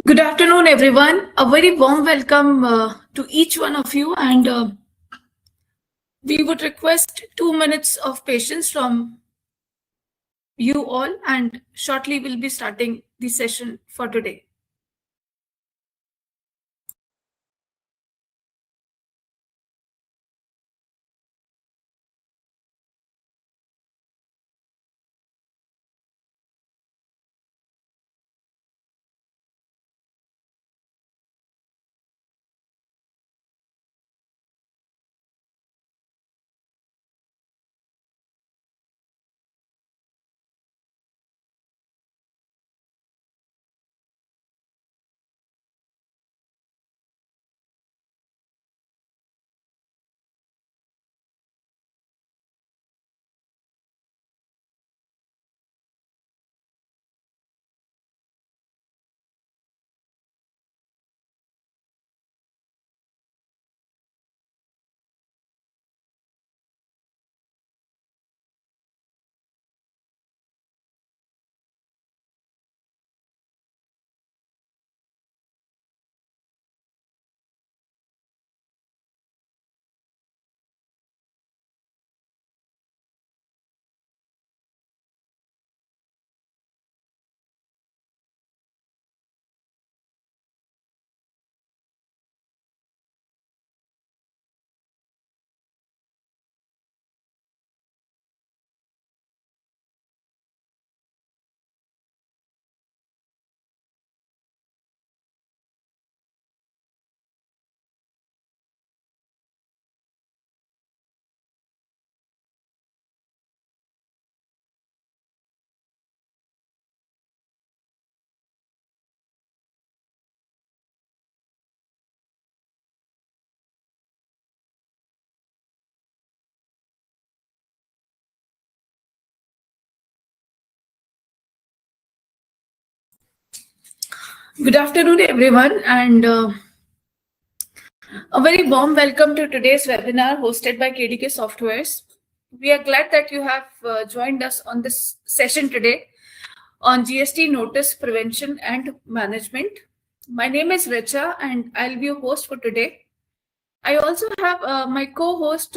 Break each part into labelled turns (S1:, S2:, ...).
S1: Good afternoon, everyone. A very warm welcome to each one of you. And we would request 2 minutes of patience from you all. And shortly, we'll be starting the session for today. Good afternoon, everyone. And a very warm welcome to today's webinar hosted by KDK Softwares. We are glad that you have joined us on this session today on GST notice prevention and management. My name is Richa and I'll be your host for today. I also have my co-host,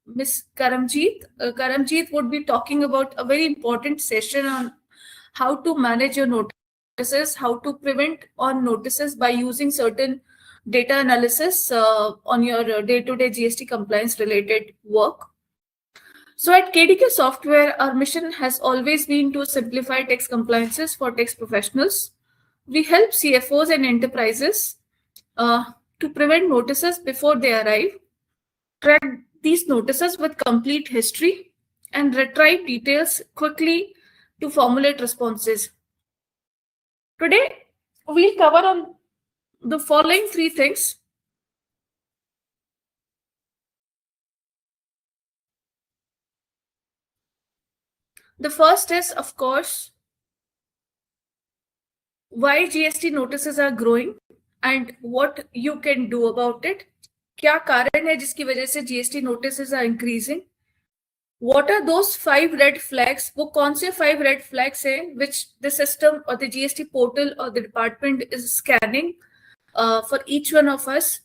S1: Ms. Karamjeet. Karamjeet would be talking about a very important session on how to manage your notices, how to prevent on notices by using certain data analysis on your day-to-day GST compliance related work. So at KDK Software, our mission has always been to simplify tax compliances for tax professionals. We help CFOs and enterprises to prevent notices before they arrive, track these notices with complete history, and retrieve details quickly to formulate responses. Today, we'll cover on the following three things. The first is, of course, why GST notices are growing and what you can do about it. क्या कारण है जिसकी वजह से GST notices are increasing? What are those 5 red flags? वो कौन से 5 red flags हैं which the system or the GST portal or the department is scanning for each one of us?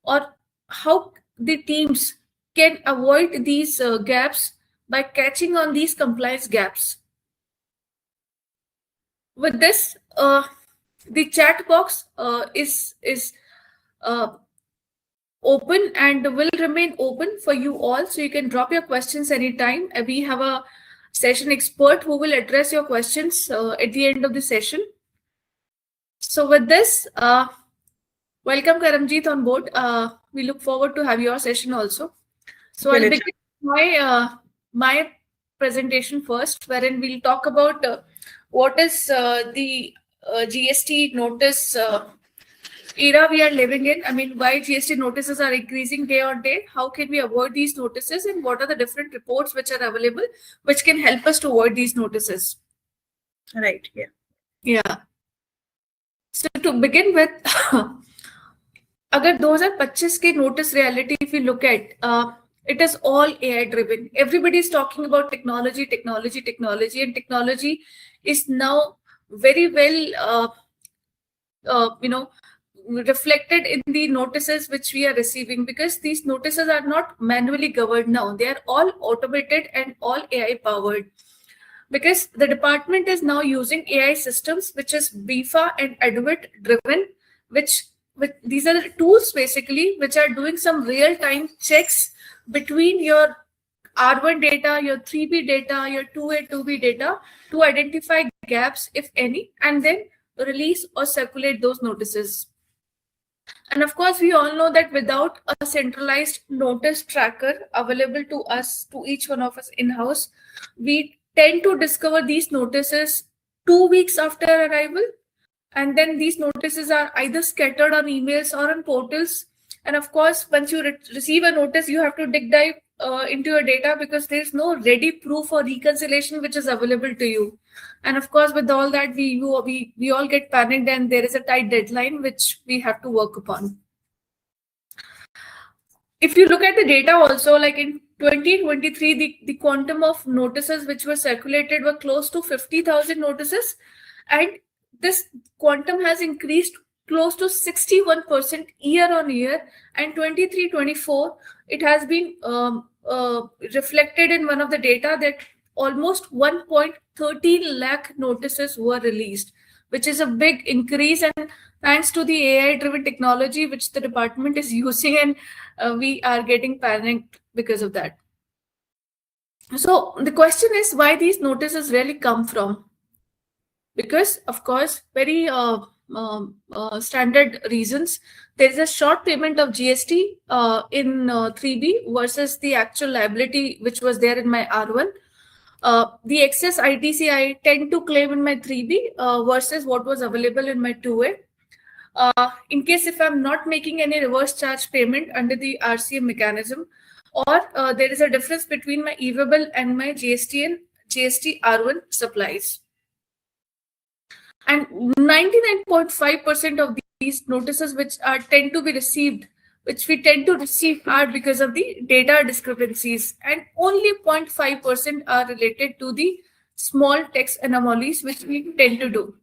S1: Or how the teams can avoid these gaps by catching on these compliance gaps? With this, the chat box is open and will remain open for you all, so you can drop your questions anytime. We have a session expert who will address your questions at the end of the session. So with this, welcome Karamjeet on board. We look forward to have your session also. So I'll begin my presentation first, wherein we'll talk about what is the GST notice era we are living in. I mean, why GST notices are increasing day on day, how can we avoid these notices, and what are the different reports which are available which can help us to avoid these notices.
S2: Right,
S1: Yeah. So to begin with, अगर 2025 के notice reality if you look at, it is all AI driven. Everybody is talking about technology, and technology is now very well reflected in the notices which we are receiving, because these notices are not manually governed now. They are all automated and all AI powered, because the department is now using AI systems, which is BIFA and ADVIT driven, these are the tools basically which are doing some real-time checks between your R1 data, your 3B data, your 2A, 2B data, to identify gaps, if any, and then release or circulate those notices. And of course, we all know that without a centralized notice tracker available to us, to each one of us in-house, we tend to discover these notices 2 weeks after arrival. And then these notices are either scattered on emails or on portals. And of course, once you receive a notice, you have to dig dive into your data, because there's no ready proof or reconciliation which is available to you. And of course, with all that, we all get panicked, and there is a tight deadline which we have to work upon. If you look at the data also, like in 2023, the quantum of notices which were circulated were close to 50,000 notices, and this quantum has increased close to 61% year on year. And 23-24, it has been reflected in one of the data that almost 1.13 lakh notices were released, which is a big increase. And thanks to the AI-driven technology which the department is using, and we are getting panicked because of that. So the question is, why these notices really come from? Because, of course, very standard reasons. There is a short payment of GST in 3B versus the actual liability which was there in my R1. The excess ITC I tend to claim in my 3B versus what was available in my 2A. In case if I'm not making any reverse charge payment under the RCM mechanism, or there is a difference between my e-webel and my GST and GST R1 supplies. And 99.5% of these notices which tend to be received, which we tend to receive, are because of the data discrepancies, and only 0.5% are related to the small text anomalies which we tend to do.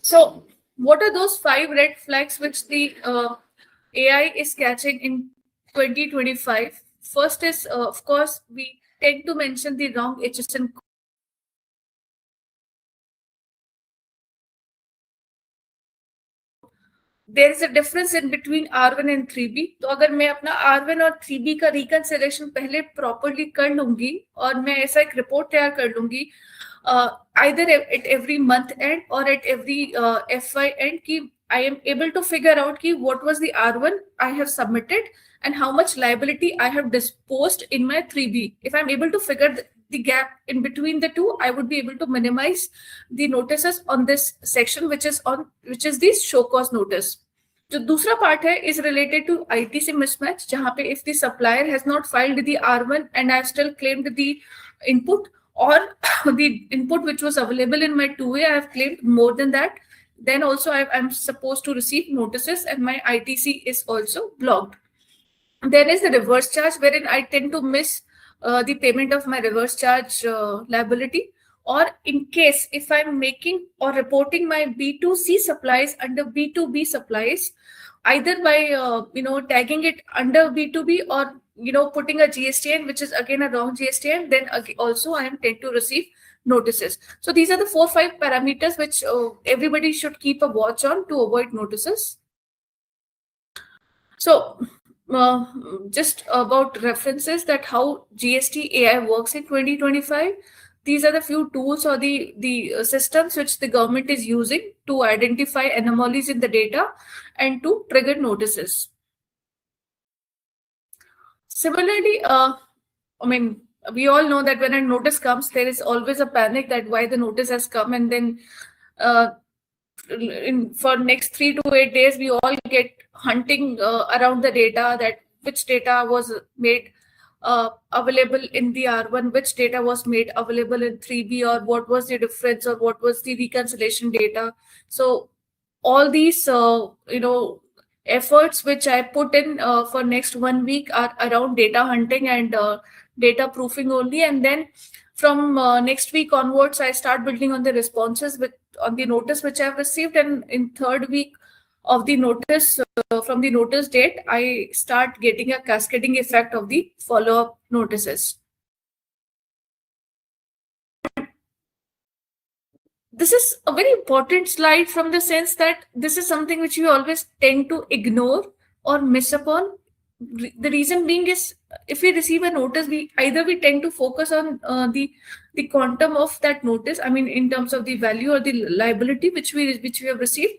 S1: So what are those 5 red flags which the AI is catching in 2025? First is, of course, we tend to mention the wrong HSN. There is a difference in between R1 and 3B. तो अगर मैं अपना R1 और 3B का reconciliation पहले properly कर लूंगी, और मैं ऐसा एक report तैयार कर लूंगी, either at every month end or at every FY end, कि I am able to figure out कि what was the R1 I have submitted and how much liability I have disposed in my 3B. If I'm able to figure the gap in between the two, I would be able to minimize the notices on this section, which is the show cause notice. जो दूसरा part है is related to ITC mismatch, जहाँ पे if the supplier has not filed the R1 and I have still claimed the input, or the input which was available in my 2A, I have claimed more than that, then also I'm supposed to receive notices and my ITC is also blocked. There is the reverse charge, wherein I tend to miss the payment of my reverse charge liability, or in case if I'm making or reporting my B2C supplies under B2B supplies, either by tagging it under B2B, or putting a GSTIN which is again a wrong GSTIN, then also I am tend to receive notices. So these are the 4-5 parameters which everybody should keep a watch on to avoid notices. So just about references that how GST AI works in 2025. These are the few tools or the systems which the government is using to identify anomalies in the data and to trigger notices. Similarly, we all know that when a notice comes, there is always a panic that why the notice has come, and then for next 3 to 8 days, we all get hunting around the data, that which data was made available in the R1, which data was made available in 3B, or what was the difference, or what was the reconciliation data. So all these efforts which I put in for next 1 week are around data hunting and data proofing only, and then from next week onwards I start building on the responses with on the notice which I have received, and in third week of the notice, from the notice date, I start getting a cascading effect of the follow-up notices. This is a very important slide from the sense that this is something which we always tend to ignore or miss upon. The reason being is, if we receive a notice, we tend to focus on the quantum of that notice. I mean, in terms of the value or the liability which we have received,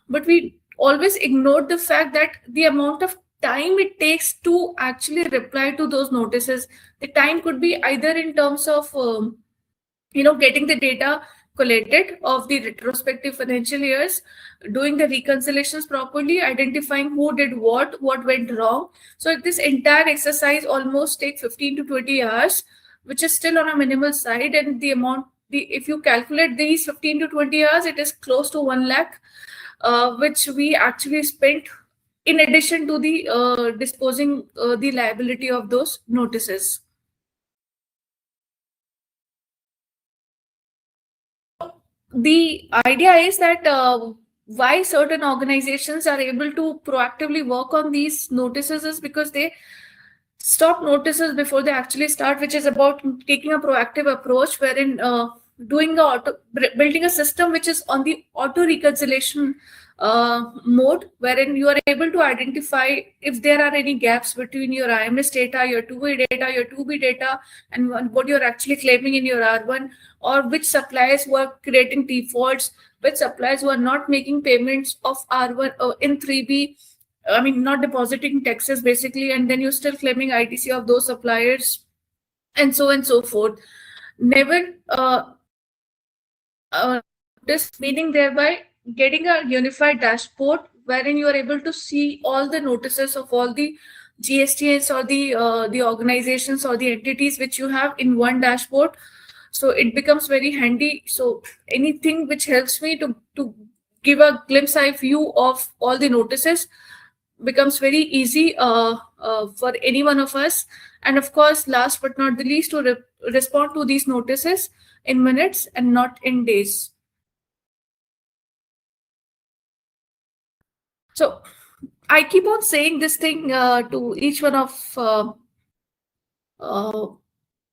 S1: but we always ignore the fact that the amount of time it takes to actually reply to those notices. The time could be either in terms of getting the data collated of the retrospective financial years, doing the reconciliations properly, identifying who did what went wrong. So this entire exercise almost takes 15 to 20 hours, which is still on a minimal side. And if you calculate these 15 to 20 hours, it is close to 1 lakh, which we actually spent in addition to the disposing the liability of those notices. The idea is that why certain organizations are able to proactively work on these notices is because they stop notices before they actually start, which is about taking a proactive approach, wherein building a system which is on the auto reconciliation mode, wherein you are able to identify if there are any gaps between your IMS data, your 2A data, your 2B data, and what you're actually claiming in your R1, or which suppliers who are creating defaults, which suppliers who are not making payments of R1 in 3B, I mean, not depositing taxes basically, and then you're still claiming ITC of those suppliers, and so forth. Never this meaning thereby getting a unified dashboard wherein you are able to see all the notices of all the GSTs or the organizations or the entities which you have in one dashboard. So it becomes very handy. So anything which helps me to give a glimpse eye view of all the notices becomes very easy for any one of us. And of course, last but not the least, to respond to these notices in minutes and not in days. So I keep on saying this thing to each one of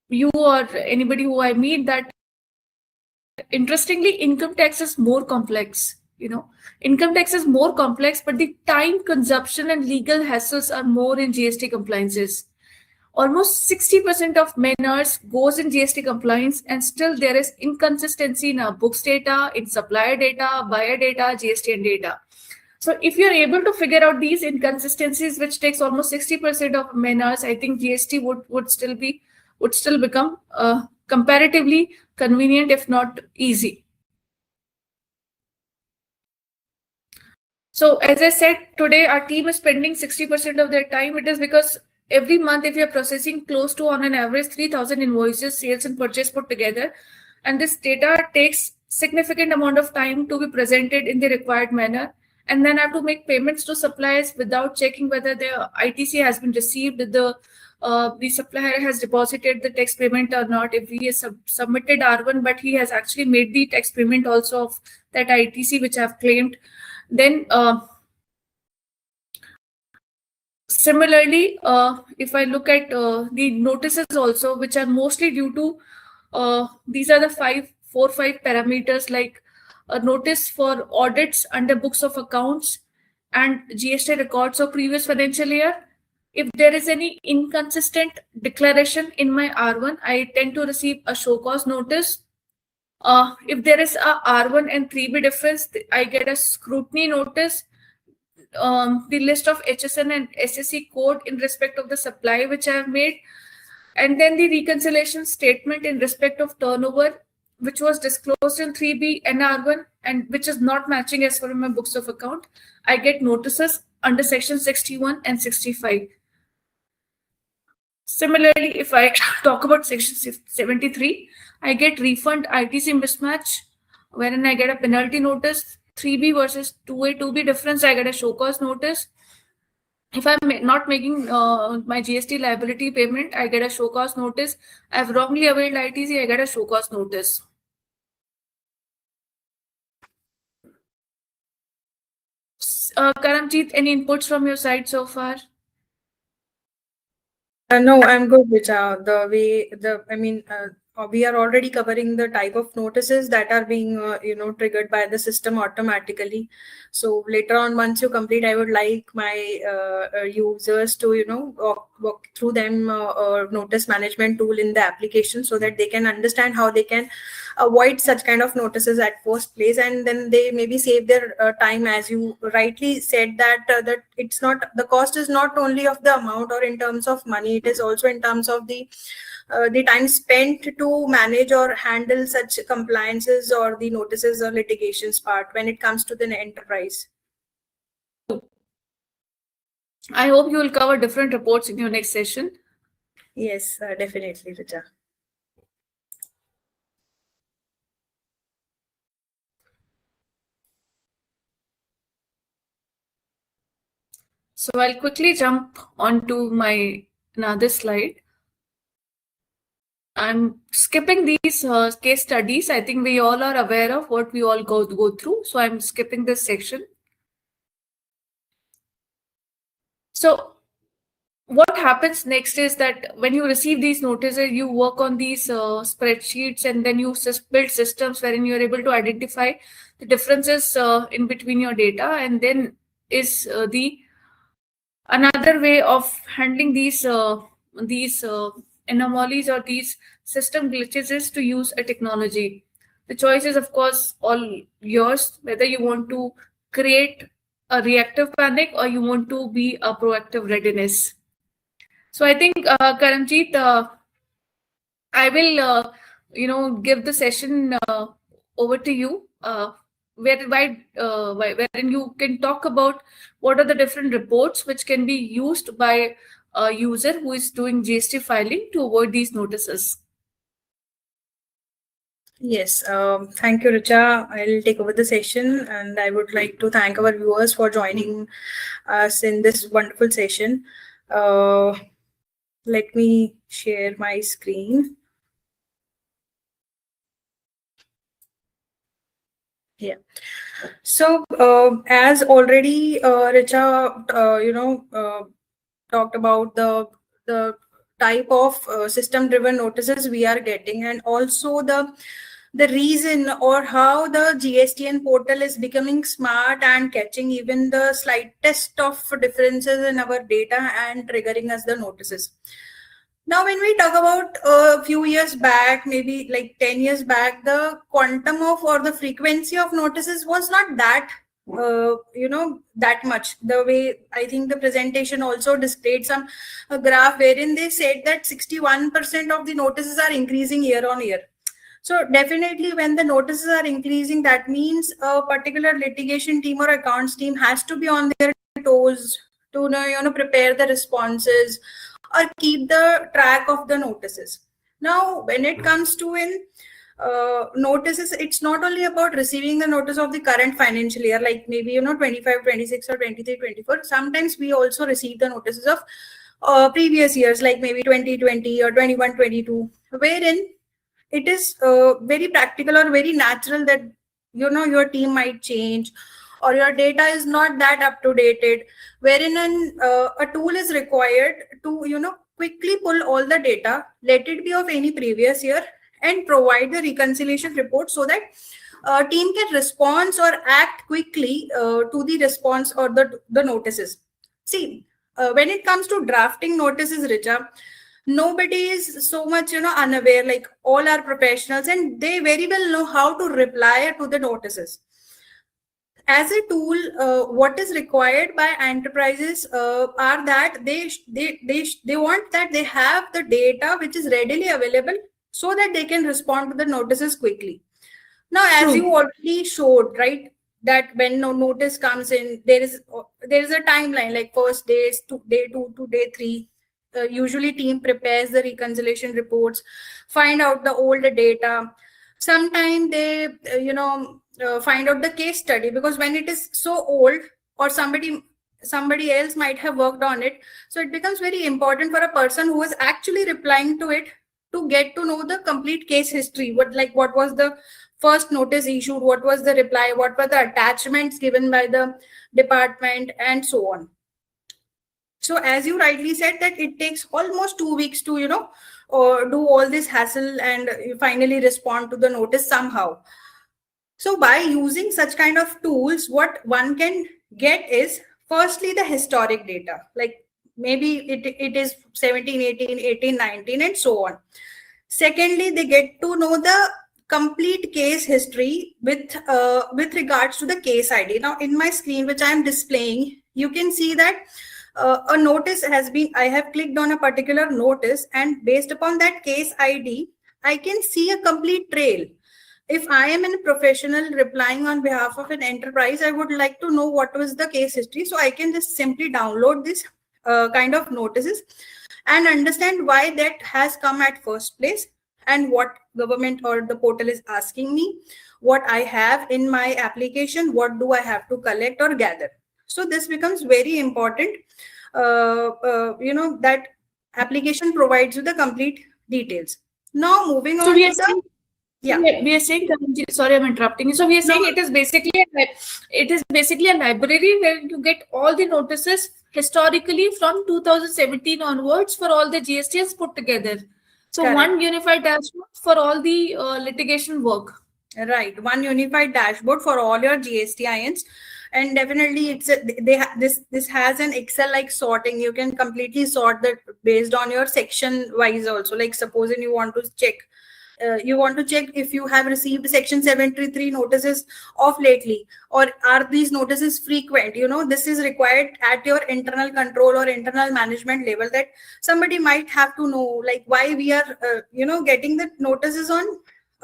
S1: you or anybody who I meet, that interestingly, income tax is more complex. Income tax is more complex, but the time consumption and legal hassles are more in GST compliances. Almost 60% of man-hours goes in GST compliance, and still there is inconsistency in our books data, in supplier data, buyer data, GSTN data. So if you're able to figure out these inconsistencies, which takes almost 60% of man-hours, I think GST would still become comparatively convenient, if not easy. So as I said, today our team is spending 60% of their time. It is because every month, if you're processing close to, on an average, 3,000 invoices, sales and purchase put together, and this data takes significant amount of time to be presented in the required manner, and then I have to make payments to suppliers without checking whether the ITC has been received, the supplier has deposited the tax payment or not. If he has submitted R1, but he has actually made the tax payment also of that ITC which I've claimed, then similarly, if I look at the notices also, which are mostly due to these are the 4 or 5 parameters, like a notice for audits under books of accounts and GST records of previous financial year. If there is any inconsistent declaration in my R1, I tend to receive a show cause notice. If there is a R1 and 3B difference, I get a scrutiny notice. The list of HSN and SSC code in respect of the supply which I have made, and then the reconciliation statement in respect of turnover, which was disclosed in 3B and R1 and which is not matching as per my books of account. I get notices under section 61 and 65. Similarly, if I talk about section 73, I get refund ITC mismatch, wherein I get a penalty notice. 3B versus 2A, 2B difference, I get a show cause notice. If I'm not making my GST liability payment, I get a show cause notice. I've wrongly availed ITC, I get a show cause notice. Karamjeet, any inputs from your side so far?
S2: No, I'm good, Richa. We are already covering the type of notices that are being, triggered by the system automatically. So later on, once you complete, I would like my users to, walk through them notice management tool in the application so that they can understand how they can avoid such kind of notices at first place, and then they maybe save their time. As you rightly said, that it's not, the cost is not only of the amount or in terms of money, it is also in terms of the time spent to manage or handle such compliances or the notices or litigations part when it comes to the enterprise.
S1: I hope you will cover different reports in your next session.
S2: Yes, definitely, Richa.
S1: So I'll quickly jump onto my another slide. I'm skipping these case studies. I think we all are aware of what we all go through. So I'm skipping this section. So what happens next is that when you receive these notices, you work on these spreadsheets, and then you build systems wherein you're able to identify the differences in between your data. And then is the another way of handling these anomalies or these system glitches is to use a technology. The choice is, of course, all yours, whether you want to create a reactive panic or you want to be a proactive readiness. So I think, Karanjeet, I will, give the session over to you, wherein you can talk about what are the different reports which can be used by a user who is doing GST filing to avoid these notices.
S2: Yes, thank you, Richa. I'll take over the session, and I would like to thank our viewers for joining us in this wonderful session. Let me share my screen. Yeah. So, as already Richa, talked about the type of system-driven notices we are getting, and also the reason or how the GSTN portal is becoming smart and catching even the slightest of differences in our data and triggering us the notices. Now, when we talk about a few years back, maybe like 10 years back, the quantum of or the frequency of notices was not that, that much. The way I think the presentation also displayed some graph wherein they said that 61% of the notices are increasing year on year. So definitely when the notices are increasing, that means a particular litigation team or accounts team has to be on their toes to prepare the responses or keep the track of the notices. Now, when it comes to notices, it's not only about receiving the notice of the current financial year, like maybe 25, 26 or 23, 24. Sometimes we also receive the notices of previous years, like maybe 2020 or 21, 22, wherein it is very practical or very natural that your team might change or your data is not that up to date, wherein a tool is required to quickly pull all the data, let it be of any previous year, and provide the reconciliation report so that team can respond or act quickly to the response or the notices. See, when it comes to drafting notices, Richa, nobody is so much unaware, like all are professionals and they very well know how to reply to the notices. As a tool, what is required by enterprises are that they want that they have the data which is readily available so that they can respond to the notices quickly. Now, as you already showed, right, that when no notice comes in, there is a timeline, like first days to day 2 to day 3. Usually team prepares the reconciliation reports, find out the old data. Sometimes they find out the case study, because when it is so old or somebody else might have worked on it, so it becomes very important for a person who is actually replying to it to get to know the complete case history, what was the first notice issued, what was the reply, what were the attachments given by the department, and so on. So as you rightly said, that it takes almost 2 weeks to, or do all this hassle and you finally respond to the notice somehow. So by using such kind of tools, what one can get is firstly the historic data, like maybe it is 17, 18, 18, 19, and so on. Secondly, they get to know the complete case history with regards to the case ID. Now in my screen, which I am displaying, you can see that a notice has been, I have clicked on a particular notice, and based upon that case ID, I can see a complete trail. If I am a professional replying on behalf of an enterprise, I would like to know what was the case history. So I can just simply download this kind of notices and understand why that has come at first place, and what government or the portal is asking me, what I have in my application, what do I have to collect or gather. So this becomes very important. That application provides you the complete details. Now moving on to the
S1: we are saying, sorry, I'm interrupting you. So we are saying it is basically a library where you get all the notices historically from 2017 onwards for all the GSTs put together. So
S2: Correct.
S1: One unified dashboard for all the litigation work.
S2: Right, one unified dashboard for all your GSTINs. And definitely this has an Excel like sorting. You can completely sort that based on your section wise also. Like supposing you want to check if you have received section 733 notices of lately, or are these notices frequent. This is required at your internal control or internal management level, that somebody might have to know like why we are getting the notices on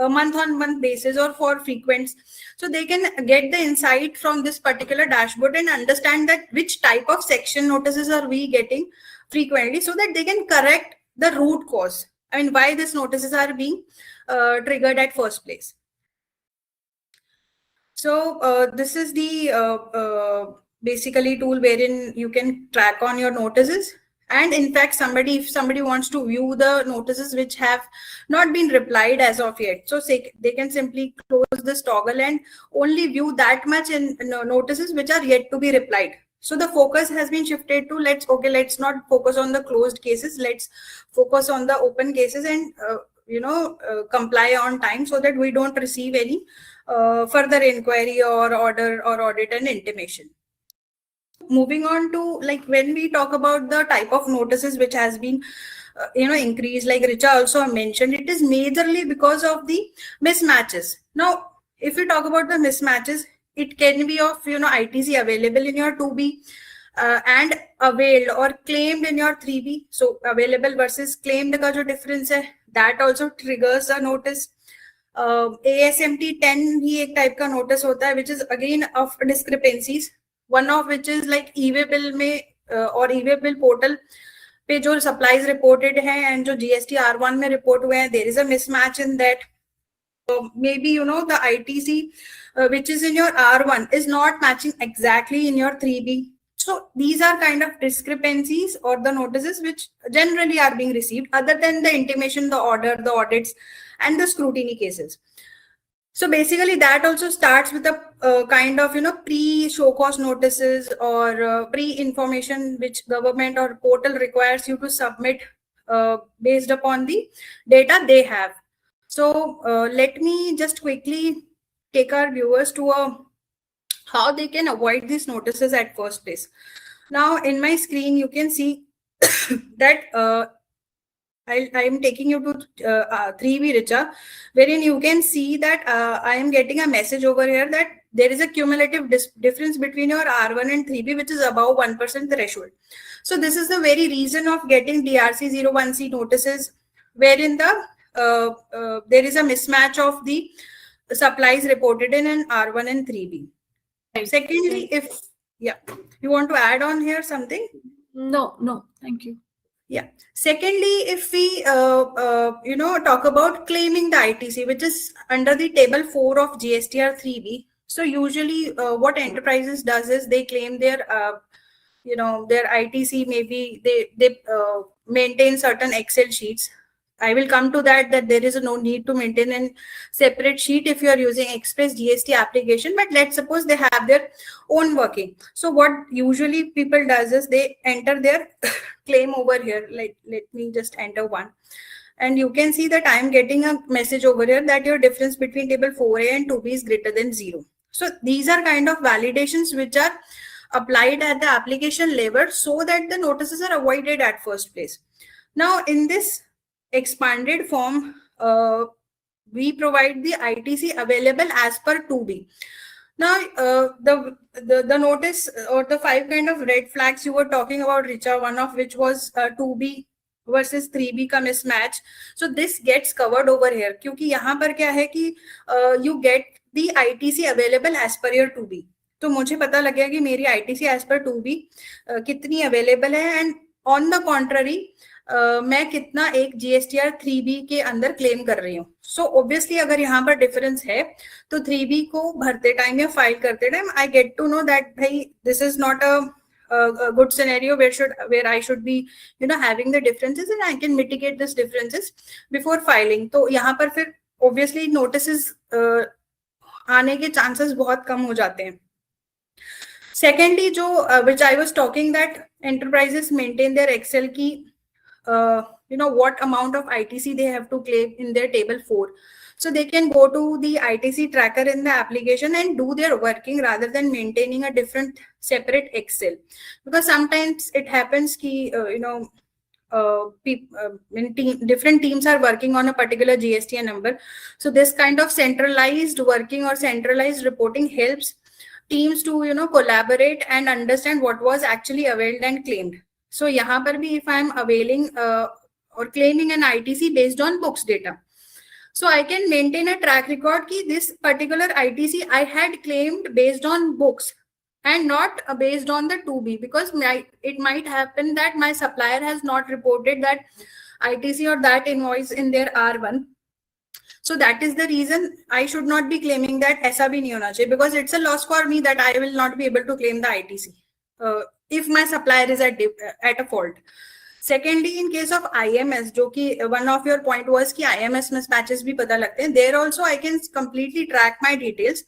S2: a month-on-month basis or for frequents. So they can get the insight from this particular dashboard and understand that which type of section notices are we getting frequently, so that they can correct the root cause. I mean, why these notices are being triggered at first place. So this is the basically tool wherein you can track on your notices. And in fact, if somebody wants to view the notices which have not been replied as of yet, so they can simply close this toggle and only view that much in notices which are yet to be replied. So the focus has been shifted to let's not focus on the closed cases. Let's focus on the open cases and comply on time, so that we don't receive any further inquiry or order or audit and intimation. Moving on to like when we talk about the type of notices which has been increased, like Richa also mentioned, it is majorly because of the mismatches. Now, if we talk about the mismatches, it can be of ITC available in your 2B and availed or claimed in your 3B. So available versus claimed ka jo difference hai, that also triggers a notice. ASMT 10 भी एक type का notice होता है, which is again of discrepancies. One of which is like e-way bill में और e-way bill portal पे जो supplies reported हैं and जो GST R1 में report हुए हैं, there is a mismatch in that. Maybe the ITC which is in your R1 is not matching exactly in your 3B. So these are kind of discrepancies or the notices which generally are being received, other than the intimation, the order, the audits, and the scrutiny cases. So basically that also starts with a kind of pre-show cause notices or pre-information which government or portal requires you to submit based upon the data they have. So let me just quickly take our viewers to how they can avoid these notices at first place. Now in my screen you can see that I am taking you to 3B Richa, wherein you can see that I am getting a message over here that there is a cumulative difference between your R1 and 3B, which is above 1% threshold. So this is the very reason of getting DRC 01C notices, wherein there is a mismatch of the supplies reported in an R1 and 3B. Secondly, if you want to add on here something?
S1: No, thank you.
S2: Yeah. Secondly, if we talk about claiming the ITC, which is under the table 4 of GSTR 3B. So usually what enterprises does is they claim their their ITC. Maybe they maintain certain Excel sheets. I will come to that there is no need to maintain a separate sheet if you are using ExpressGST application, but let's suppose they have their own working. So what usually people does is they enter their claim over here. Let me just enter one. And you can see that I am getting a message over here that your difference between table 4A and 2B is greater than 0. So these are kind of validations which are applied at the application level so that the notices are avoided at first place. Now in this expanded form, we provide the ITC available as per 2B. Now, the notice or the 5 kind of red flags you were talking about, Richa, one of which was 2B versus 3B का mismatch. So this gets covered over here. क्योंकि यहाँ पर क्या है कि you get the ITC available as per your 2B. तो मुझे पता लग गया कि मेरी ITC as per 2B कितनी available है, and on the contrary मैं कितना एक GSTR 3B के अंदर क्लेम कर रही हूँ. सो ऑब्वियसली अगर यहाँ पर डिफरेंस है तो 3B को भरते टाइम या फाइल करते time I get to know that भाई this is not a good scenario where I should be having the differences, and I can mitigate this differences before filing. तो यहाँ पर फिर obviously notices आने के chances बहुत कम हो जाते हैं. Secondly, जो which I was talking that enterprises maintain their Excel की what amount of ITC they have to claim in their table 4. So they can go to the ITC tracker in the application and do their working rather than maintaining a different separate Excel. Because sometimes it happens ki, different teams are working on a particular GST number. So this kind of centralized working or centralized reporting helps teams to collaborate and understand what was actually availed and claimed. So यहाँ पर भी if I am availing or claiming an ITC based on books data, so I can maintain a track record कि this particular ITC I had claimed based on books and not based on the 2B, because it might happen that my supplier has not reported that ITC or that invoice in their R1. So that is the reason I should not be claiming that. ऐसा भी नहीं होना चाहिए, because it's a loss for me that I will not be able to claim the ITC if my supplier is at a fault. Secondly, in case of IMS, जो कि one of your point was कि IMS mismatches भी पता लगते हैं, there also I can completely track my details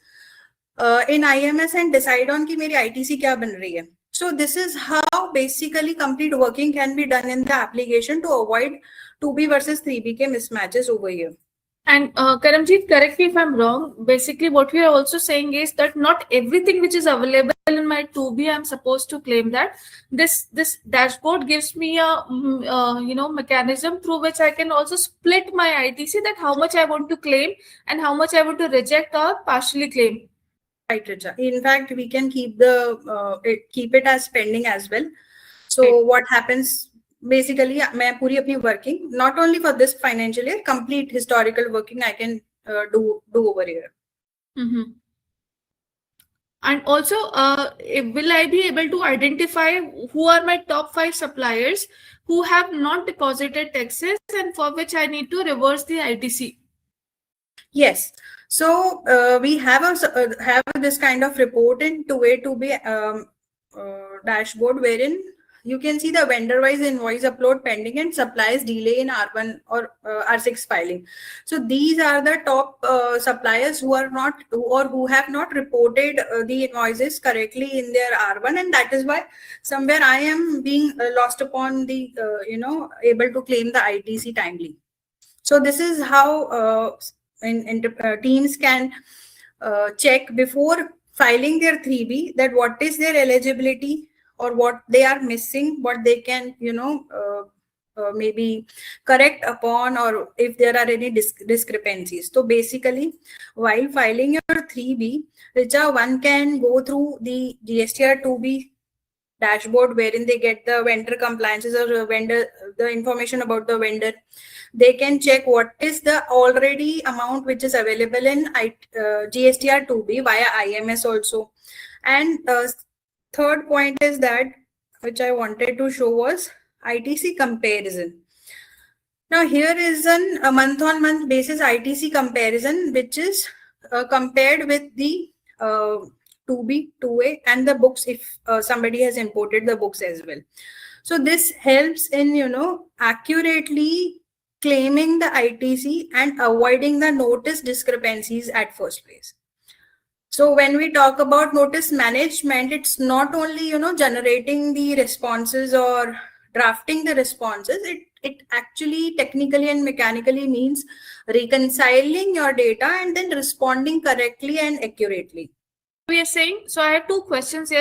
S2: in IMS and decide on कि मेरी ITC क्या बन रही है. So this is how basically complete working can be done in the application to avoid 2B versus 3B के mismatches over here.
S1: And Karamjeet, correct me if I'm wrong. Basically, what we are also saying is that not everything which is available in my 2B, I'm supposed to claim that. This dashboard gives me a mechanism through which I can also split my ITC, that how much I want to claim and how much I want to reject or partially claim.
S2: Right, Richa. In fact, we can keep it as pending as well. So right. What happens? Basically, मैं पूरी अपनी working, not only for this financial year, complete historical working I can do over here.
S1: Mm-hmm. And also, will I be able to identify who are my top 5 suppliers who have not deposited taxes and for which I need to reverse the ITC?
S2: Yes. So we have this kind of report in 2A 2B dashboard wherein you can see the vendor-wise invoice upload pending and suppliers delay in R1 or R6 filing. So these are the top suppliers who are not who have not reported the invoices correctly in their R1, and that is why somewhere I am being lost upon the able to claim the ITC timely. So this is how teams can check before filing their 3B that what is their eligibility, or what they are missing, what they can, maybe correct upon, or if there are any discrepancies. So basically, while filing your 3B, Richa, one can go through the GSTR 2B dashboard wherein they get the vendor compliances or the information about the vendor. They can check what is the already amount which is available in GSTR 2B via IMS also. And third point is that, which I wanted to show, was ITC comparison. Now here is a month-on-month basis ITC comparison, which is compared with the 2B, 2A and the books if somebody has imported the books as well. So this helps in, accurately claiming the ITC and avoiding the notice discrepancies at first place. So when we talk about notice management, it's not only, generating the responses or drafting the responses. It actually technically and mechanically means reconciling your data and then responding correctly and accurately.
S1: We are saying, so I have two questions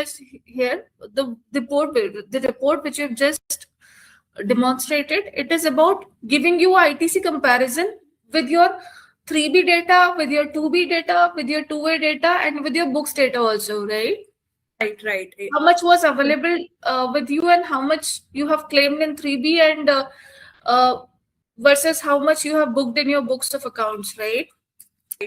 S1: here. The report which you've just demonstrated, it is about giving you ITC comparison with your 3B data, with your 2B data, with your 2A data, and with your books data also, right?
S2: Right.
S1: How much was available with you and how much you have claimed in 3B and versus how much you have booked in your books of accounts, right?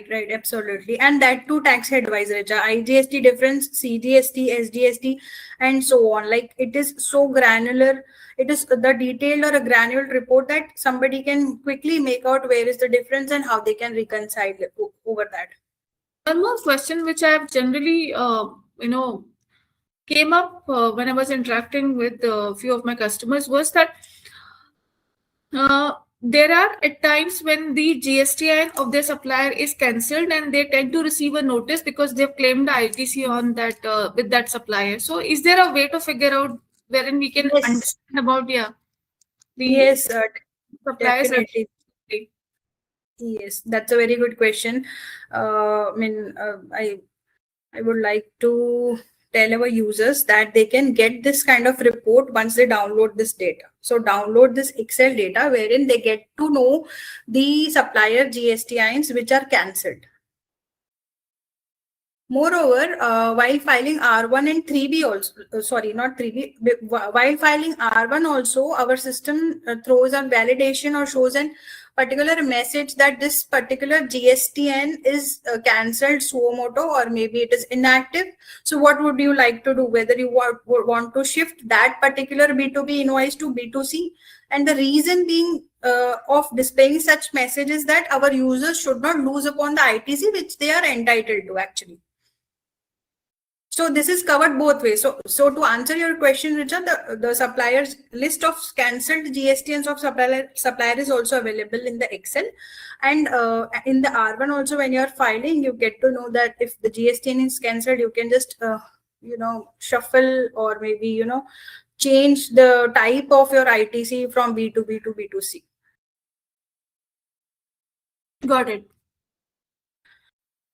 S2: Right, absolutely. And that too tax advice, Richa. IGST difference, CGST, SGST, and so on. Like it is so granular. It is the detailed or a granular report that somebody can quickly make out where is the difference and how they can reconcile it over that.
S1: One more question which I have generally, came up when I was interacting with a few of my customers was that there are at times when the GSTIN of their supplier is cancelled and they tend to receive a notice because they've claimed the ITC on that with that supplier. So is there a way to figure out wherein we can understand about the
S2: yes,
S1: suppliers?
S2: definitely. Yes, that's a very good question. I would like to tell our users that they can get this kind of report once they download this data. So download this Excel data wherein they get to know the supplier GSTINs which are cancelled. Moreover, while filing R1 and 3B also, not 3B, while filing R1 also, our system throws a validation or shows an particular message that this particular GSTN is cancelled suo moto or maybe it is inactive. So what would you like to do? Whether you want to shift that particular B2B invoice to B2C? And the reason being of displaying such messages that our users should not lose upon the ITC which they are entitled to actually. So this is covered both ways. So to answer your question, Richard, the suppliers list of cancelled GSTINs of supplier is also available in the Excel, and in the R1 also when you are filing, you get to know that if the GSTIN is cancelled, you can just shuffle or maybe change the type of your ITC from B2B to B2C.
S1: Got it.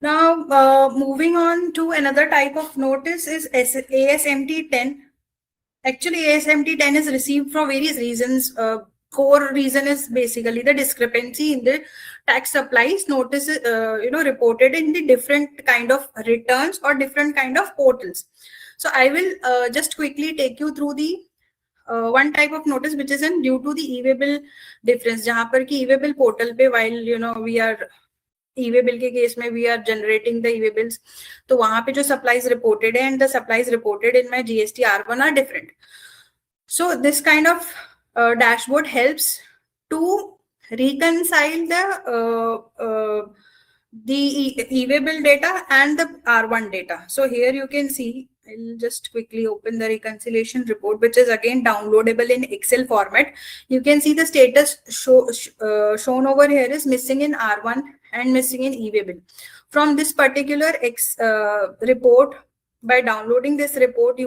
S2: Now, moving on to another type of notice is ASMT 10. Actually, ASMT 10 is received for various reasons. Core reason is basically the discrepancy in the tax supplies notice, reported in the different kind of returns or different kind of portals. So I will just quickly take you through the one type of notice which is in due to the e-way difference. जहाँ पर कि e-way portal पे while we are e way bill के case में we are generating the e way bills, तो वहां पे जो सप्लाईज रिपोर्टेड है and the supplies reported in my GST R1 are different. So this kind of dashboard helps to reconcile the e-way bill data and the R1 data. So here you can see, I'll just quickly open the reconciliation report, which is again downloadable in Excel format. You can see the status shown over here is missing in R1 and missing in e-way bill. From this particular report, by downloading this report,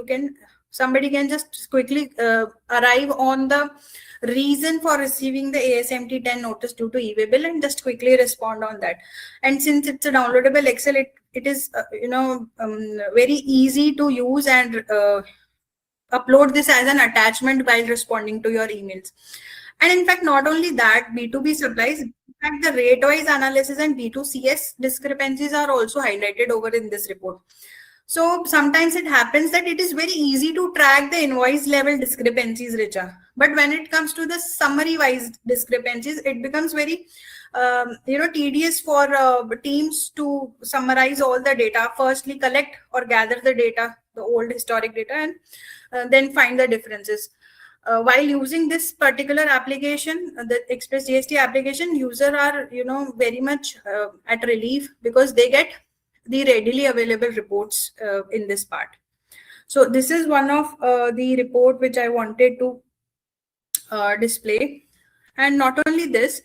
S2: somebody can just quickly arrive on the reason for receiving the ASMT 10 notice due to e-way bill and just quickly respond on that. And since it's a downloadable Excel, it is very easy to use and upload this as an attachment while responding to your emails. And in fact, not only that, B2B supplies, in fact, the rate-wise analysis and B2CS discrepancies are also highlighted over in this report. So sometimes it happens that it is very easy to track the invoice level discrepancies, Richa. But when it comes to the summary-wise discrepancies, it becomes very tedious for teams to summarize all the data, firstly collect or gather the data, the old historic data, and then find the differences. While using this particular application, the ExpressGST application, users are very much at relief because they get the readily available reports in this part. So this is one of the report which I wanted to display. And not only this,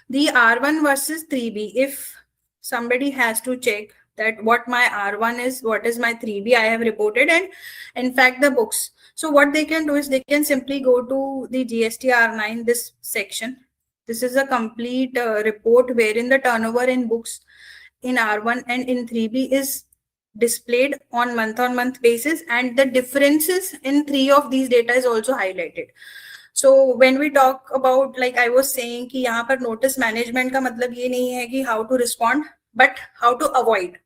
S2: the R1 versus 3B, if somebody has to check that what my R1 is, what is my 3B, I have reported, and in fact the books. So what they can do is they can simply go to the GST R9, this section. This is a complete report wherein the turnover in books in R1 and in 3B is displayed on month basis, and the differences in three of these data is also highlighted. So when we talk about, like I was saying, कि यहाँ पर notice management का मतलब ये नहीं है कि how to respond, but how to avoid.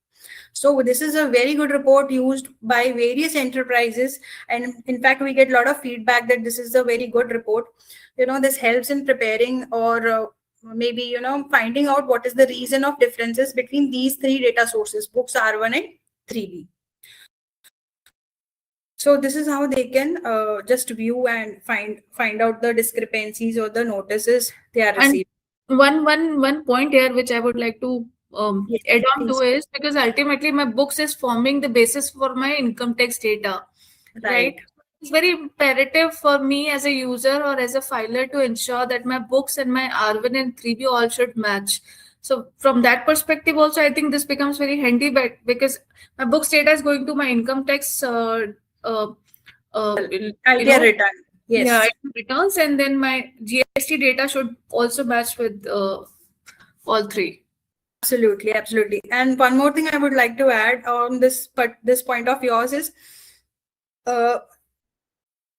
S2: So this is a very good report used by various enterprises, and in fact we get a lot of feedback that this is a very good report. This helps in preparing or maybe finding out what is the reason of differences between these three data sources, books R1 and 3B. So this is how they can just view and find out the discrepancies or the notices they are receiving.
S1: And one point here which I would like to
S2: Yes,
S1: add on
S2: please.
S1: to is, because ultimately my books is forming the basis for my income tax data, right? It's very imperative for me as a user or as a filer to ensure that my books and my R1 and 3B all should match. So from that perspective also, I think this becomes very handy, but because my books data is going to my income tax
S2: ITR return. Yes.
S1: Yeah, returns, and then my GST data should also match with all three.
S2: Absolutely, absolutely. And one more thing I would like to add on this point of yours is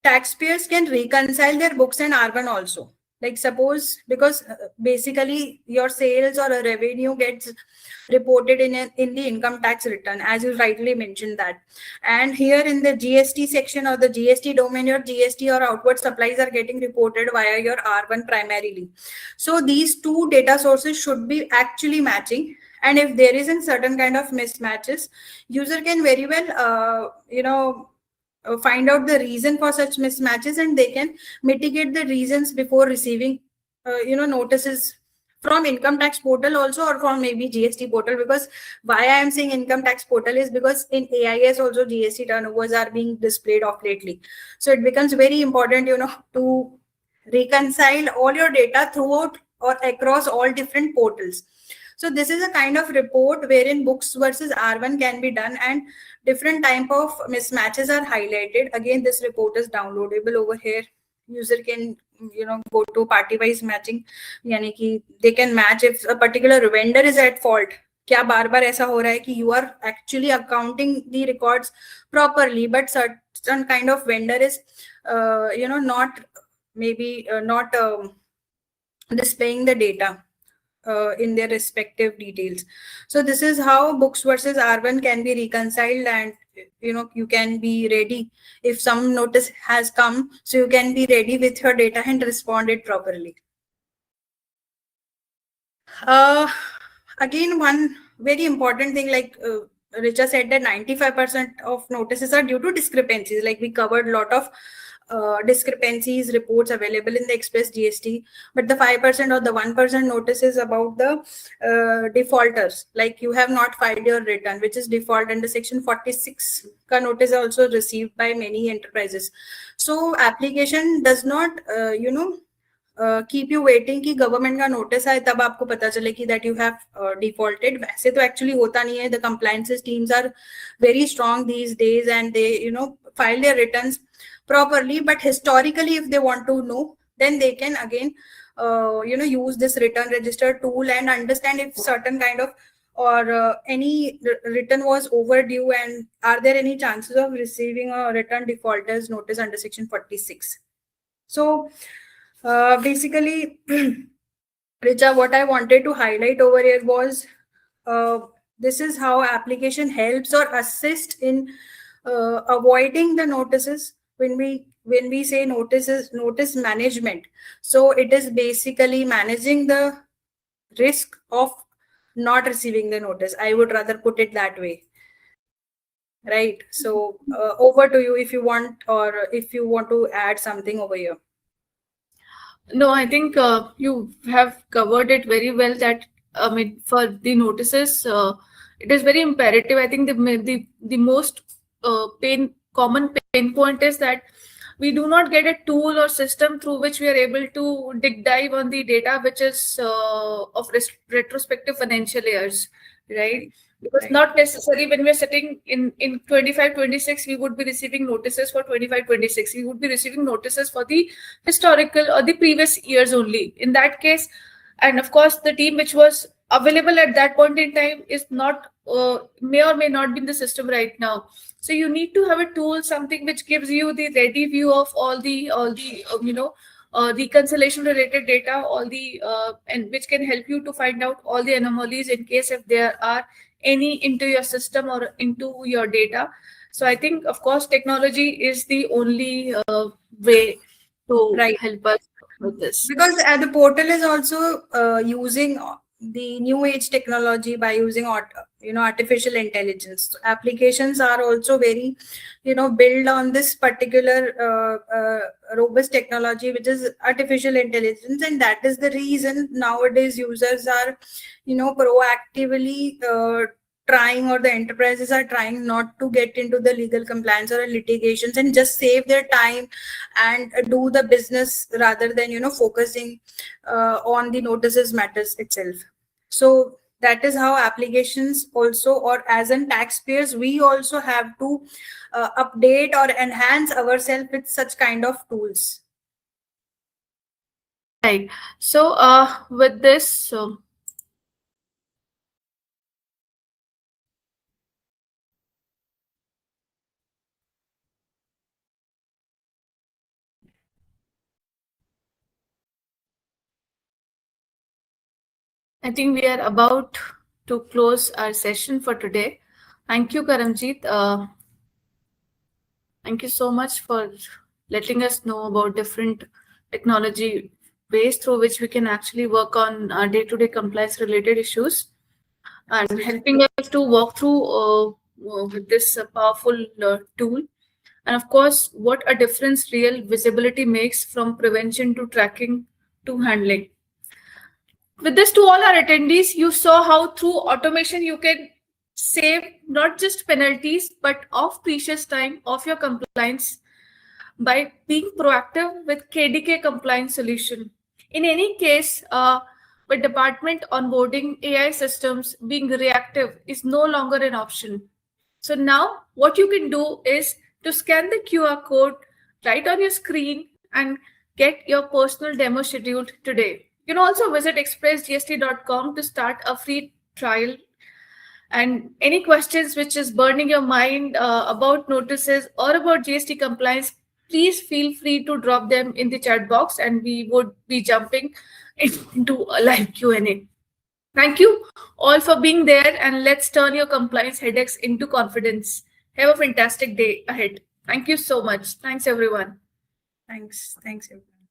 S2: taxpayers can reconcile their books and R1 also. Like suppose, because basically your sales or a revenue gets reported in the income tax return, as you rightly mentioned that. And here in the GST section or the GST domain, your GST or outward supplies are getting reported via your R1 primarily. So these two data sources should be actually matching. And if there isn't certain kind of mismatches, user can very well, find out the reason for such mismatches, and they can mitigate the reasons before receiving notices from income tax portal also, or from maybe GST portal. Because why I am saying income tax portal is because in AIS also GST turnovers are being displayed of lately. So it becomes very important to reconcile all your data throughout or across all different portals. So this is a kind of report wherein books versus R1 can be done, and different type of mismatches are highlighted. Again, this report is downloadable over here. User can go to party wise matching, yani ki they can match if a particular vendor is at fault. क्या बार बार ऐसा हो रहा है कि you are actually accounting the records properly, but certain kind of vendor is not displaying the data in their respective details. So this is how books versus R1 can be reconciled, and you can be ready if some notice has come, so you can be ready with your data and respond it properly. Again, one very important thing, like Richa said, that 95% of notices are due to discrepancies. Like we covered a lot of discrepancies reports available in the ExpressGST, but the 5% or the 1% notice is about the defaulters. Like you have not filed your return, which is default under section 46 ka notice also received by many enterprises. So application does not keep you waiting कि government का notice आए तब आपको पता चले कि that you have defaulted. वैसे तो actually होता नहीं है. The compliances teams are very strong these days, and they file their returns properly. But historically, if they want to know, then they can again use this return register tool and understand if certain kind of or any return was overdue, and are there any chances of receiving a return defaulters notice under section 46. So basically, Richa, what I wanted to highlight over here was this is how application helps or assists in avoiding the notices. When we say notice management, so it is basically managing the risk of not receiving the notice. I would rather put it that way. Right. So over to you if you want, or if you want to add something over here.
S1: No, I think you have covered it very well. That for the notices, it is very imperative. I think the most common pain point is that we do not get a tool or system through which we are able to dig dive on the data which is of retrospective financial years, right? Because not necessarily when we're sitting in 25-26, we would be receiving notices for 25-26. We would be receiving notices for the historical or the previous years only. In that case, and of course, the team which was available at that point in time is not may or may not be in the system right now. So you need to have a tool, something which gives you the ready view of all the reconciliation related data, all the and which can help you to find out all the anomalies in case if there are any into your system or into your data. So I think, of course, technology is the only way to help us with this.
S2: Because the portal is also using the new age technology by using artificial intelligence. So applications are also very built on this particular robust technology, which is artificial intelligence, and that is the reason nowadays users are proactively trying, or the enterprises are trying not to get into the legal compliance or litigations and just save their time and do the business rather than focusing on the notices matters itself. So that is how applications also, or as in taxpayers, we also have to update or enhance ourselves with such kind of tools.
S1: Right. So with this, I think we are about to close our session for today. Thank you, Karamjeet. Thank you so much for letting us know about different technology ways through which we can actually work on our day-to-day compliance related issues, and helping us to walk through with this powerful tool. And of course, what a difference real visibility makes from prevention to tracking to handling. With this, to all our attendees, you saw how through automation you can save not just penalties, but of precious time of your compliance by being proactive with KDK compliance solution. In any case, with department onboarding AI systems, being reactive is no longer an option. So now what you can do is to scan the QR code right on your screen and get your personal demo scheduled today. You can also visit expressgst.com to start a free trial. And any questions which is burning your mind about notices or about GST compliance, please feel free to drop them in the chat box and we would be jumping into a live Q&A. Thank you all for being there, and let's turn your compliance headaches into confidence. Have a fantastic day ahead. Thank you so much. Thanks, everyone.
S2: Thanks everyone.